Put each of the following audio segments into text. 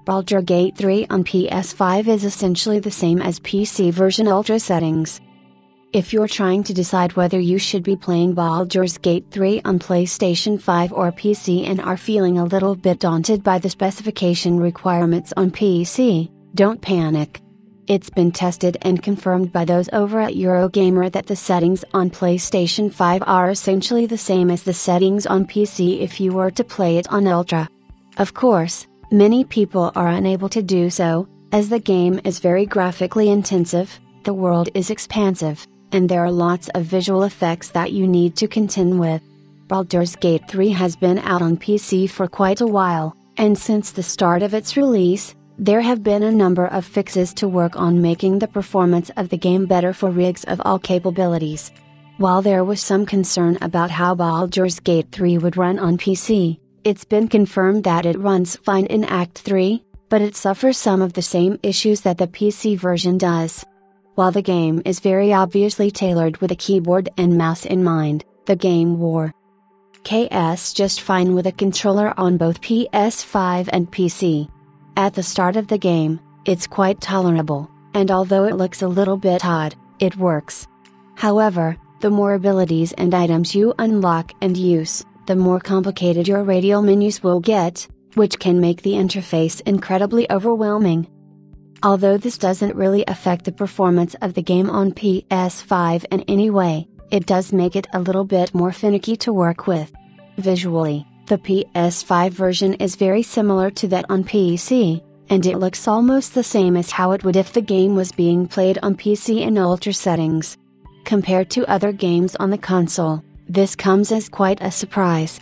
Baldur Gate 3 on PS5 is essentially the same as PC version Ultra settings. If you're trying to decide whether you should be playing Baldur's Gate 3 on PlayStation 5 or PC and are feeling a little bit daunted by the specification requirements on PC, don't panic. It's been tested and confirmed by those over at Eurogamer that the settings on PlayStation 5 are essentially the same as the settings on PC if you were to play it on Ultra. Of course, many people are unable to do so, as the game is very graphically intensive, the world is expansive, and there are lots of visual effects that you need to contend with. Baldur's Gate 3 has been out on PC for quite a while, and since the start of its release, there have been a number of fixes to work on making the performance of the game better for rigs of all capabilities. While there was some concern about how Baldur's Gate 3 would run on PC, it's been confirmed that it runs fine in Act 3, but it suffers some of the same issues that the PC version does. While the game is very obviously tailored with a keyboard and mouse in mind, the game works just fine with a controller on both PS5 and PC. At the start of the game, it's quite tolerable, and although it looks a little bit odd, it works. However, the more abilities and items you unlock and use, the more complicated your radial menus will get, which can make the interface incredibly overwhelming. Although this doesn't really affect the performance of the game on PS5 in any way, it does make it a little bit more finicky to work with. Visually, the PS5 version is very similar to that on PC, and it looks almost the same as how it would if the game was being played on PC in Ultra settings. Compared to other games on the console, this comes as quite a surprise.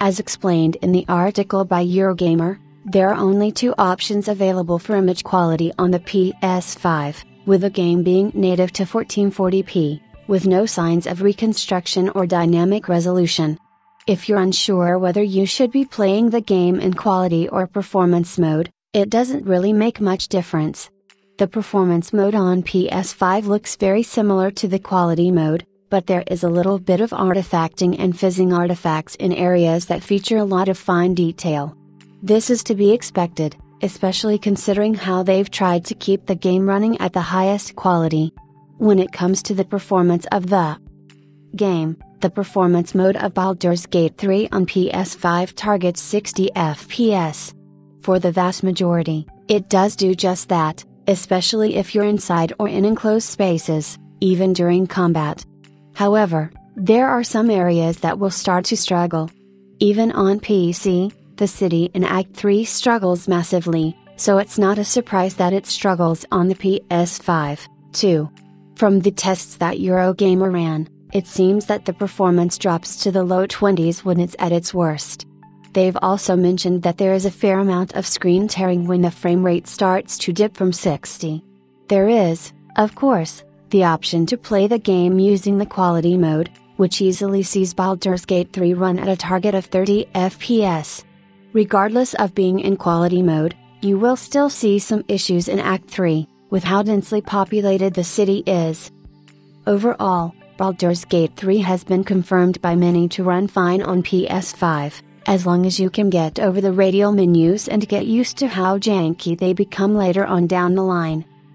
As explained in the article by Eurogamer, there are only two options available for image quality on the PS5, with the game being native to 1440p, with no signs of reconstruction or dynamic resolution. If you're unsure whether you should be playing the game in quality or performance mode, it doesn't really make much difference. The performance mode on PS5 looks very similar to the quality mode, but there is a little bit of artifacting and fizzing artifacts in areas that feature a lot of fine detail. This is to be expected, especially considering how they've tried to keep the game running at the highest quality. When it comes to the performance of the game, the performance mode of Baldur's Gate 3 on PS5 targets 60 FPS. For the vast majority, it does do just that, especially if you're inside or in enclosed spaces, even during combat. However, there are some areas that will start to struggle. Even on PC, the city in Act 3 struggles massively, so it's not a surprise that it struggles on the PS5, too. From the tests that Eurogamer ran, it seems that the performance drops to the low 20s when it's at its worst. They've also mentioned that there is a fair amount of screen tearing when the frame rate starts to dip from 60. There is, of course, the option to play the game using the quality mode, which easily sees Baldur's Gate 3 run at a target of 30 FPS. Regardless of being in quality mode, you will still see some issues in Act 3, with how densely populated the city is. Overall, Baldur's Gate 3 has been confirmed by many to run fine on PS5, as long as you can get over the radial menus and get used to how janky they become later on down the line.